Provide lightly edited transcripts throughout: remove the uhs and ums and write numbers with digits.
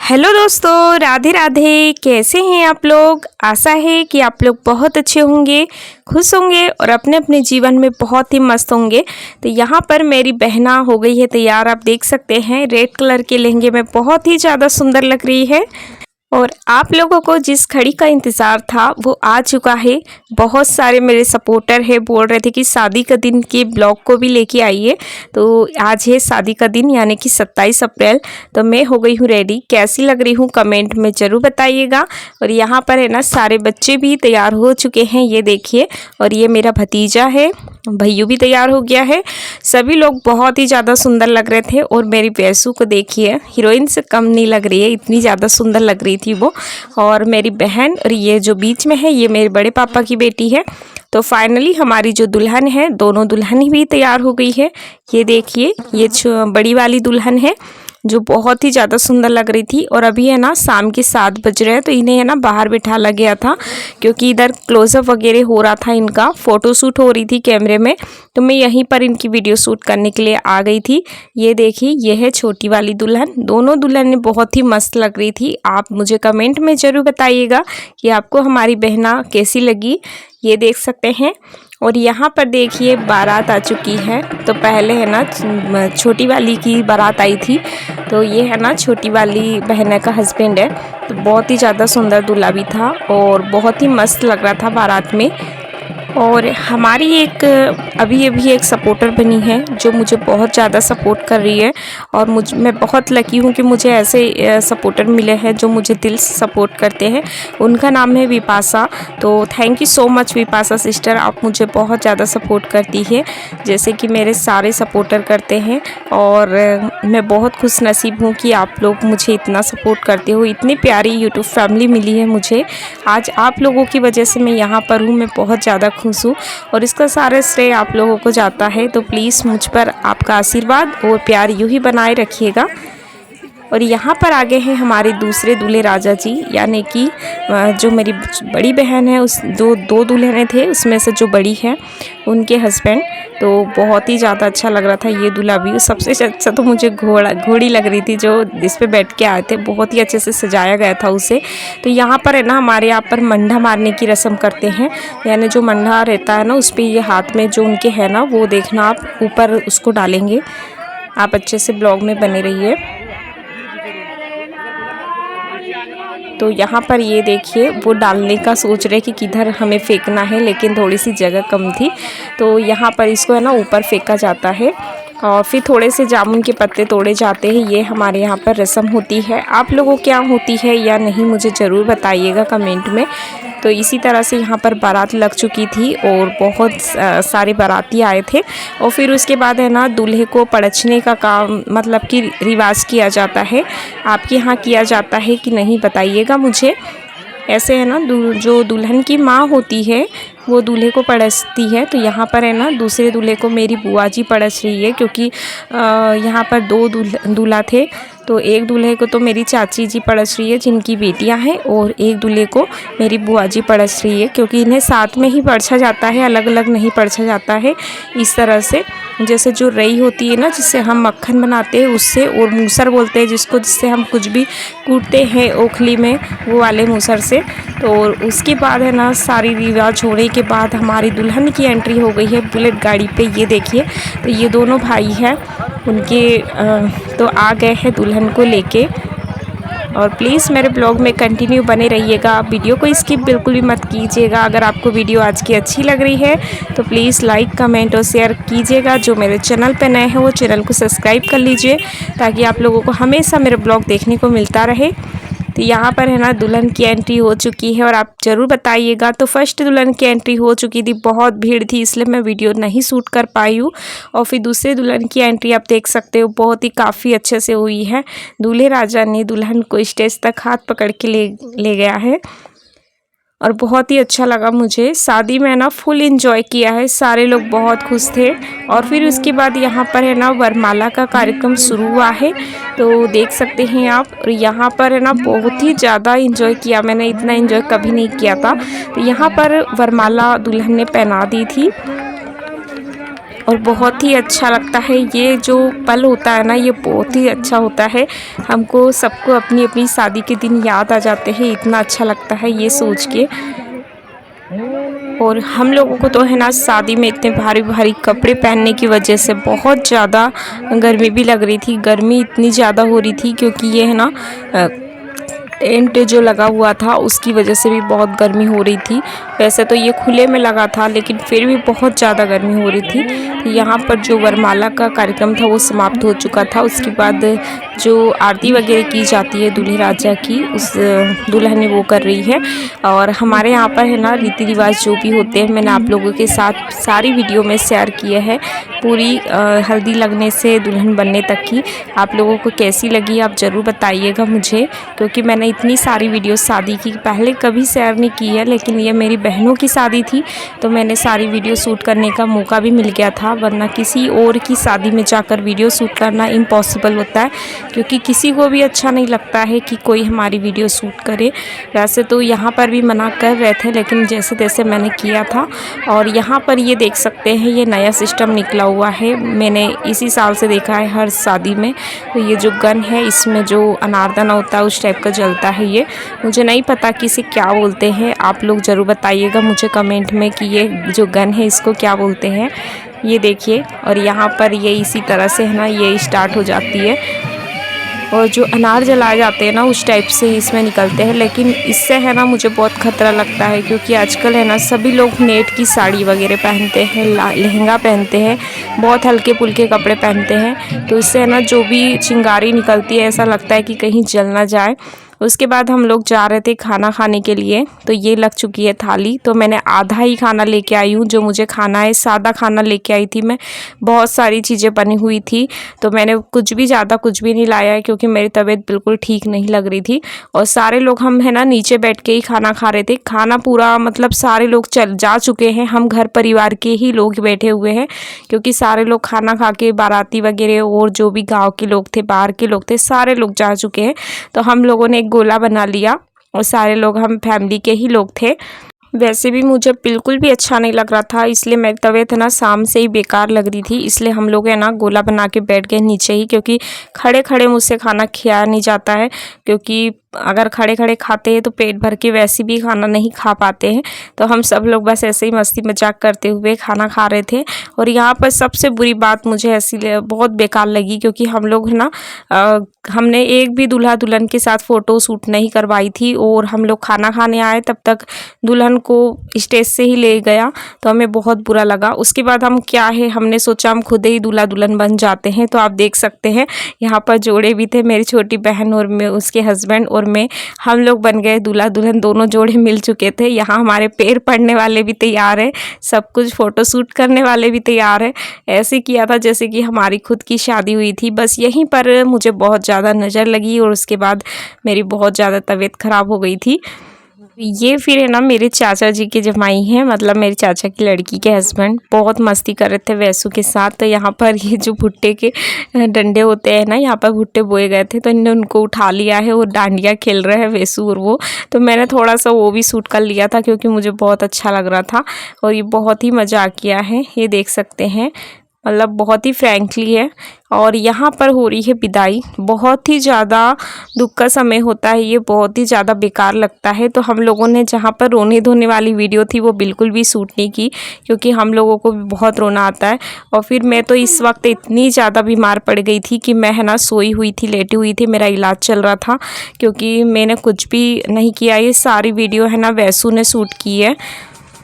Hello दोस्तों, राधे राधे। कैसे हैं आप लोग? आशा है कि आप लोग बहुत अच्छे होंगे, खुश होंगे और अपने अपने जीवन में बहुत ही मस्त होंगे। तो यहाँ पर मेरी बहना हो गई है तैयार। आप देख सकते हैं रेड कलर के लहंगे में बहुत ही ज़्यादा सुंदर लग रही है। और आप लोगों को जिस घड़ी का इंतज़ार था वो आ चुका है। बहुत सारे मेरे सपोर्टर है बोल रहे थे कि शादी का दिन के ब्लॉग को भी लेके आइए। तो आज है शादी का दिन यानी कि 27 अप्रैल। तो मैं हो गई हूँ रेडी। कैसी लग रही हूँ कमेंट में ज़रूर बताइएगा। और यहाँ पर है ना सारे बच्चे भी तैयार हो चुके हैं, ये देखिए। और ये मेरा भतीजा है, भैयू भी तैयार हो गया है। सभी लोग बहुत ही ज़्यादा सुंदर लग रहे थे। और मेरी वैसू को देखिए, हीरोइन से कम नहीं लग रही है, इतनी ज़्यादा सुंदर लग रही थी वो। और मेरी बहन, और ये जो बीच में है ये मेरे बड़े पापा की बेटी है। तो फाइनली हमारी जो दुल्हन है, दोनों दुल्हन भी तैयार हो गई है। ये देखिए, ये बड़ी वाली दुल्हन है जो बहुत ही ज़्यादा सुंदर लग रही थी। और अभी है ना शाम के 7 बज रहे हैं, तो इन्हें है ना बाहर बिठाला गया था क्योंकि इधर क्लोजअप वगैरह हो रहा था, इनका फ़ोटो शूट हो रही थी कैमरे में। तो मैं यहीं पर इनकी वीडियो शूट करने के लिए आ गई थी। ये देखिए, ये है छोटी वाली दुल्हन। दोनों दुल्हनें बहुत ही मस्त लग रही थी। आप मुझे कमेंट में ज़रूर बताइएगा कि आपको हमारी बहना कैसी लगी। ये देख सकते हैं। और यहाँ पर देखिए बारात आ चुकी है। तो पहले है ना छोटी वाली की बारात आई थी। तो ये है ना छोटी वाली बहन का हस्बैंड है। तो बहुत ही ज़्यादा सुंदर दूल्हा भी था और बहुत ही मस्त लग रहा था बारात में। और हमारी एक अभी अभी एक सपोर्टर बनी है जो मुझे बहुत ज़्यादा सपोर्ट कर रही है। और मैं बहुत लकी हूँ कि मुझे ऐसे सपोर्टर मिले हैं जो मुझे दिल से सपोर्ट करते हैं। उनका नाम है विपाशा। तो thank you so much Vipasha sister, आप मुझे बहुत ज़्यादा सपोर्ट करती है जैसे कि मेरे सारे सपोर्टर करते हैं। और मैं बहुत खुश नसीब हूँ कि आप लोग मुझे इतना सपोर्ट करते हो। इतनी प्यारी यूट्यूब फैमिली मिली है मुझे। आज आप लोगों की वजह से मैं यहाँ पर हूँ। मैं बहुत ज़्यादा खुश हूँ और इसका सारा श्रेय आप लोगों को जाता है। तो प्लीज़ मुझ पर आपका आशीर्वाद और प्यार यूँ ही बनाए रखिएगा। और यहाँ पर आगे हैं हमारे दूसरे दूल्हे राजा जी, यानी कि जो मेरी बड़ी बहन है, उस दो दूल्हे थे उसमें से जो बड़ी है उनके हस्बैंड। तो बहुत ही ज़्यादा अच्छा लग रहा था ये दूल्हा भी। सबसे अच्छा तो मुझे घोड़ी लग रही थी जो इस पे बैठ के आए थे। बहुत ही अच्छे से सजाया गया था उसे। तो यहाँ पर है ना हमारे यहाँ पर मंडा मारने की रस्म करते हैं, यानी जो मंडा रहता है ना उस पर ये हाथ में जो उनके है ना वो देखना आप ऊपर उसको डालेंगे। आप अच्छे से ब्लॉग में बने रहिए। तो यहाँ पर ये देखिए वो डालने का सोच रहे कि किधर हमें फेंकना है, लेकिन थोड़ी सी जगह कम थी। तो यहाँ पर इसको है ना ऊपर फेंका जाता है और फिर थोड़े से जामुन के पत्ते तोड़े जाते हैं। ये हमारे यहाँ पर रस्म होती है। आप लोगों क्या होती है या नहीं मुझे ज़रूर बताइएगा कमेंट में। तो इसी तरह से यहाँ पर बारात लग चुकी थी और बहुत सारे बाराती आए थे। और फिर उसके बाद है ना दूल्हे को पड़चने का काम मतलब कि रिवाज किया जाता है। आपके यहाँ किया जाता है कि नहीं बताइएगा मुझे। ऐसे है ना जो दुल्हन की माँ होती है वो दूल्हे को पड़चती है। तो यहाँ पर है ना दूसरे दूल्हे को मेरी बुआ जी पड़च रही है क्योंकि यहाँ पर दो दूल्हा थे। तो एक दूल्हे को तो मेरी चाची जी पड़च रही है जिनकी बेटियां हैं, और एक दूल्हे को मेरी बुआ जी पड़च रही है क्योंकि इन्हें साथ में ही पड़छा जाता है, अलग अलग नहीं पड़छा जाता है। इस तरह से जैसे जो रई होती है ना जिससे हम मक्खन बनाते हैं उससे, और मूसर बोलते हैं जिससे हम कुछ भी कूटते हैं ओखली में, वो वाले मूसर से। तो उसके बाद है ना सारी रिवाज होने के बाद हमारी दुल्हन की एंट्री हो गई है बुलेट गाड़ी पे। ये देखिए, तो ये दोनों भाई हैं उनके तो आ गए हैं दुल्हन को लेके। और प्लीज़ मेरे ब्लॉग में कंटिन्यू बने रहिएगा। वीडियो को स्किप बिल्कुल भी मत कीजिएगा। अगर आपको वीडियो आज की अच्छी लग रही है तो प्लीज़ लाइक कमेंट और शेयर कीजिएगा। जो मेरे चैनल पे नए हैं वो चैनल को सब्सक्राइब कर लीजिए ताकि आप लोगों को हमेशा मेरे ब्लॉग देखने को मिलता रहे। तो यहाँ पर है ना दुल्हन की एंट्री हो चुकी है और आप ज़रूर बताइएगा। तो फर्स्ट दुल्हन की एंट्री हो चुकी थी, बहुत भीड़ थी इसलिए मैं वीडियो नहीं शूट कर पाई हूँ। और फिर दूसरे दुल्हन की एंट्री आप देख सकते हो बहुत ही काफ़ी अच्छे से हुई है। दूल्हे राजा ने दुल्हन को स्टेज तक हाथ पकड़ के ले गया है और बहुत ही अच्छा लगा मुझे। शादी में ना फुल एंजॉय किया है, सारे लोग बहुत खुश थे। और फिर उसके बाद यहाँ पर है ना वरमाला का कार्यक्रम शुरू हुआ है, तो देख सकते हैं आप। और यहाँ पर है ना बहुत ही ज़्यादा एंजॉय किया मैंने, इतना एंजॉय कभी नहीं किया था। तो यहाँ पर वरमाला दुल्हन ने पहना दी थी। और बहुत ही अच्छा लगता है। ये जो पल होता है ना, ये बहुत ही अच्छा होता है। हमको सबको अपनी अपनी शादी के दिन याद आ जाते हैं, इतना अच्छा लगता है ये सोच के। और हम लोगों को तो है ना शादी में इतने भारी भारी कपड़े पहनने की वजह से बहुत ज़्यादा गर्मी भी लग रही थी। गर्मी इतनी ज़्यादा हो रही थी क्योंकि ये है ना टेंट जो लगा हुआ था उसकी वजह से भी बहुत गर्मी हो रही थी। वैसे तो ये खुले में लगा था लेकिन फिर भी बहुत ज़्यादा गर्मी हो रही थी। तो यहाँ पर जो वरमाला का कार्यक्रम था वो समाप्त हो चुका था। उसके बाद जो आरती वगैरह की जाती है दूल्हे राजा की, उस दुल्हन ने वो कर रही है। और हमारे यहाँ पर है ना रीति रिवाज जो भी होते हैं मैंने आप लोगों के साथ सारी वीडियो में शेयर किए हैं, पूरी हल्दी लगने से दुल्हन बनने तक की। आप लोगों को कैसी लगी आप ज़रूर बताइएगा मुझे, क्योंकि मैंने इतनी सारी वीडियो शादी की पहले कभी शेयर नहीं की है, लेकिन ये मेरी बहनों की शादी थी तो मैंने सारी वीडियो शूट करने का मौका भी मिल गया था। वरना किसी और की शादी में जाकर वीडियो शूट करना इम्पॉसिबल होता है, क्योंकि किसी को भी अच्छा नहीं लगता है कि कोई हमारी वीडियो शूट करे। वैसे तो यहाँ पर भी मना कर रहे थे, लेकिन जैसे तैसे मैंने किया था। और यहाँ पर ये देख सकते हैं ये नया सिस्टम निकला हुआ है, मैंने इसी साल से देखा है हर शादी में। तो ये जो गन है इसमें जो अनारदाना होता है उस टाइप का जलता है। ये मुझे नहीं पता कि इसे क्या बोलते हैं, आप लोग ज़रूर बताइएगा मुझे कमेंट में कि ये जो गन है इसको क्या बोलते हैं। ये देखिए, और यहाँ पर ये इसी तरह से है ना ये स्टार्ट हो जाती है, और जो अनार जलाए जाते हैं ना उस टाइप से ही इसमें निकलते हैं। लेकिन इससे है ना मुझे बहुत ख़तरा लगता है, क्योंकि आजकल है ना सभी लोग नेट की साड़ी वगैरह पहनते हैं, लहंगा पहनते हैं, बहुत हल्के फुल्के कपड़े पहनते हैं। तो इससे है ना जो भी चिंगारी निकलती है ऐसा लगता है कि कहीं जल ना जाए। उसके बाद हम लोग जा रहे थे खाना खाने के लिए, तो ये लग चुकी है थाली। तो मैंने आधा ही खाना लेके आई हूँ, जो मुझे खाना है सादा खाना लेके आई थी मैं। बहुत सारी चीज़ें बनी हुई थी तो मैंने कुछ भी ज़्यादा कुछ भी नहीं लाया है, क्योंकि मेरी तबीयत बिल्कुल ठीक नहीं लग रही थी। और सारे लोग हम है ना नीचे बैठ के ही खाना खा रहे थे। खाना पूरा मतलब सारे लोग चल जा चुके हैं, हम घर परिवार के ही लोग बैठे हुए हैं, क्योंकि सारे लोग खाना खा के बाराती वगैरह और जो भी गाँव के लोग थे, बाहर के लोग थे, सारे लोग जा चुके हैं। तो हम लोगों ने गोला बना लिया और सारे लोग हम फैमिली के ही लोग थे। वैसे भी मुझे बिल्कुल भी अच्छा नहीं लग रहा था, इसलिए मेरी तबीयत है ना शाम से ही बेकार लग रही थी। इसलिए हम लोग है ना गोला बना के बैठ गए नीचे ही, क्योंकि खड़े खड़े मुझसे खाना खाया नहीं जाता है। क्योंकि अगर खड़े खड़े खाते हैं तो पेट भर के वैसे भी खाना नहीं खा पाते हैं। तो हम सब लोग बस ऐसे ही मस्ती मजाक करते हुए खाना खा रहे थे। और यहाँ पर सबसे बुरी बात मुझे ऐसी बहुत बेकार लगी, क्योंकि हम लोग है ना हमने एक भी दूल्हा दुल्हन के साथ फ़ोटो शूट नहीं करवाई थी। और हम लोग खाना खाने आए तब तक दुल्हन को स्टेज से ही ले गया, तो हमें बहुत बुरा लगा। उसके बाद हम क्या है, हमने सोचा हम खुद ही दूल्हा दुल्हन बन जाते हैं। तो आप देख सकते हैं यहाँ पर जोड़े भी थे, मेरी छोटी बहन और मैं, उसके हस्बैंड और मैं, हम लोग बन गए दूल्हा दुल्हन, दोनों जोड़े मिल चुके थे। यहाँ हमारे पैर पड़ने वाले भी तैयार है, सब कुछ फ़ोटो शूट करने वाले भी तैयार है। ऐसे किया था जैसे कि हमारी खुद की शादी हुई थी। बस यहीं पर मुझे बहुत ज़्यादा नज़र लगी और उसके बाद मेरी बहुत ज़्यादा तबीयत ख़राब हो गई थी। ये फिर है ना मेरे चाचा जी के जमाई हैं, मतलब मेरे चाचा की लड़की के हस्बैंड, बहुत मस्ती कर रहे थे वैसू के साथ। तो यहाँ पर ये जो भुट्टे के डंडे होते हैं ना, यहाँ पर भुट्टे बोए गए थे, तो इन्होंने उनको उठा लिया है और डांडिया खेल रहे हैं वैसू और वो। तो मैंने थोड़ा सा वो भी शूट कर लिया था, क्योंकि मुझे बहुत अच्छा लग रहा था। और ये बहुत ही मज़ा किया है, ये देख सकते हैं, मतलब बहुत ही फ्रैंकली है। और यहाँ पर हो रही है विदाई। बहुत ही ज़्यादा दुख का समय होता है, ये बहुत ही ज़्यादा बेकार लगता है। तो हम लोगों ने जहाँ पर रोने धोने वाली वीडियो थी वो बिल्कुल भी शूट नहीं की, क्योंकि हम लोगों को भी बहुत रोना आता है। और फिर मैं तो इस वक्त इतनी ज़्यादा बीमार पड़ गई थी कि मैं है ना सोई हुई थी, लेटी हुई थी, मेरा इलाज चल रहा था, क्योंकि मैंने कुछ भी नहीं किया। ये सारी वीडियो है ना वैसू ने शूट की है।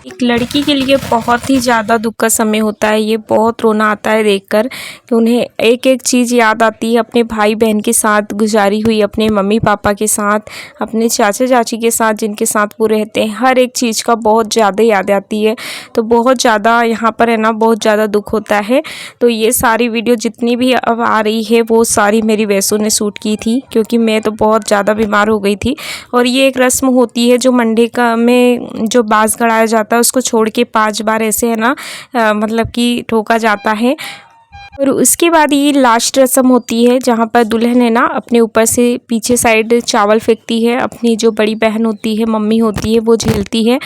एक लड़की के लिए बहुत ही ज़्यादा दुख का समय होता है, ये बहुत रोना आता है देखकर कि उन्हें एक एक चीज़ याद आती है, अपने भाई बहन के साथ गुजारी हुई, अपने मम्मी पापा के साथ, अपने चाचा चाची के साथ जिनके साथ वो रहते हैं, हर एक चीज़ का बहुत ज़्यादा याद आती है। तो बहुत ज़्यादा यहाँ पर है ना बहुत ज़्यादा दुख होता है। तो ये सारी वीडियो जितनी भी अब आ रही है वो सारी मेरी वैसू ने शूट की थी, क्योंकि मैं तो बहुत ज़्यादा बीमार हो गई थी। और ये एक रस्म होती है जो मंडे का में जो बाँस गड़ाया जाता है, उसको छोड़ के 5 बार ऐसे है ना मतलब कि ठोका जाता है। और उसके बाद ये लास्ट रस्म होती है जहाँ पर दुल्हन है ना अपने ऊपर से पीछे साइड चावल फेंकती है, अपनी जो बड़ी बहन होती है, मम्मी होती है, वो झेलती है।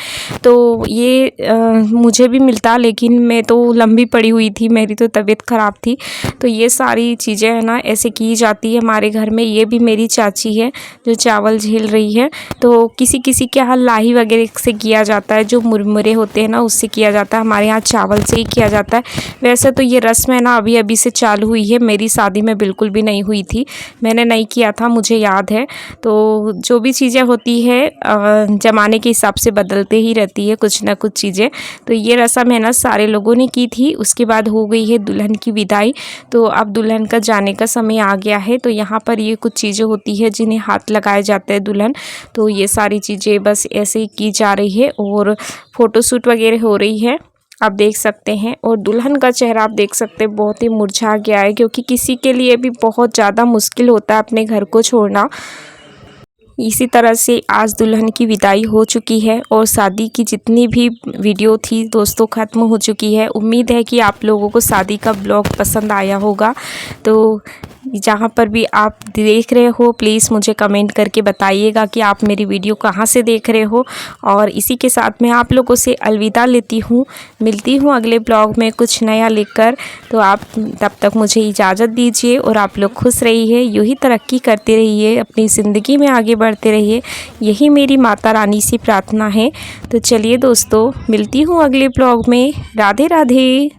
तो ये मुझे भी मिलता, लेकिन मैं तो लंबी पड़ी हुई थी, मेरी तो तबीयत ख़राब थी। तो ये सारी चीज़ें है ना ऐसे की जाती है हमारे घर में। ये भी मेरी चाची है जो चावल झेल रही है। तो किसी किसी के यहाँ लाही वगैरह से किया जाता है, जो मुरमुरे होते हैं ना उससे किया जाता है, हमारे यहाँ चावल से ही किया जाता है। वैसे तो ये रस्म है ना अभी से चालू हुई है, मेरी शादी में बिल्कुल भी नहीं हुई थी, मैंने नहीं किया था, मुझे याद है। तो जो भी चीज़ें होती है ज़माने के हिसाब से बदलते ही रहती है कुछ ना कुछ चीज़ें। तो ये रस्म है ना सारे लोगों ने की थी। उसके बाद हो गई है दुल्हन की विदाई। तो अब दुल्हन का जाने का समय आ गया है। तो यहाँ पर ये कुछ चीज़ें होती है जिन्हें हाथ लगाए जाते हैं दुल्हन। तो ये सारी चीज़ें बस ऐसे ही की जा रही है और फ़ोटोशूट वगैरह हो रही है, आप देख सकते हैं। और दुल्हन का चेहरा आप देख सकते हैं बहुत ही मुरझा गया है, क्योंकि किसी के लिए भी बहुत ज़्यादा मुश्किल होता है अपने घर को छोड़ना। इसी तरह से आज दुल्हन की विदाई हो चुकी है और शादी की जितनी भी वीडियो थी दोस्तों ख़त्म हो चुकी है। उम्मीद है कि आप लोगों को शादी का ब्लॉग पसंद आया होगा। तो जहाँ पर भी आप देख रहे हो प्लीज़ मुझे कमेंट करके बताइएगा कि आप मेरी वीडियो कहाँ से देख रहे हो। और इसी के साथ मैं आप लोगों से अलविदा लेती हूँ, मिलती हूँ अगले ब्लॉग में कुछ नया लेकर। तो आप तब तक मुझे इजाज़त दीजिए और आप लोग खुश रहिए, यूँ ही तरक्की करते रहिए, अपनी ज़िंदगी में आगे बढ़ते रहिए, यही मेरी माता रानी से प्रार्थना है। तो चलिए दोस्तों, मिलती हूँ अगले ब्लॉग में। राधे राधे।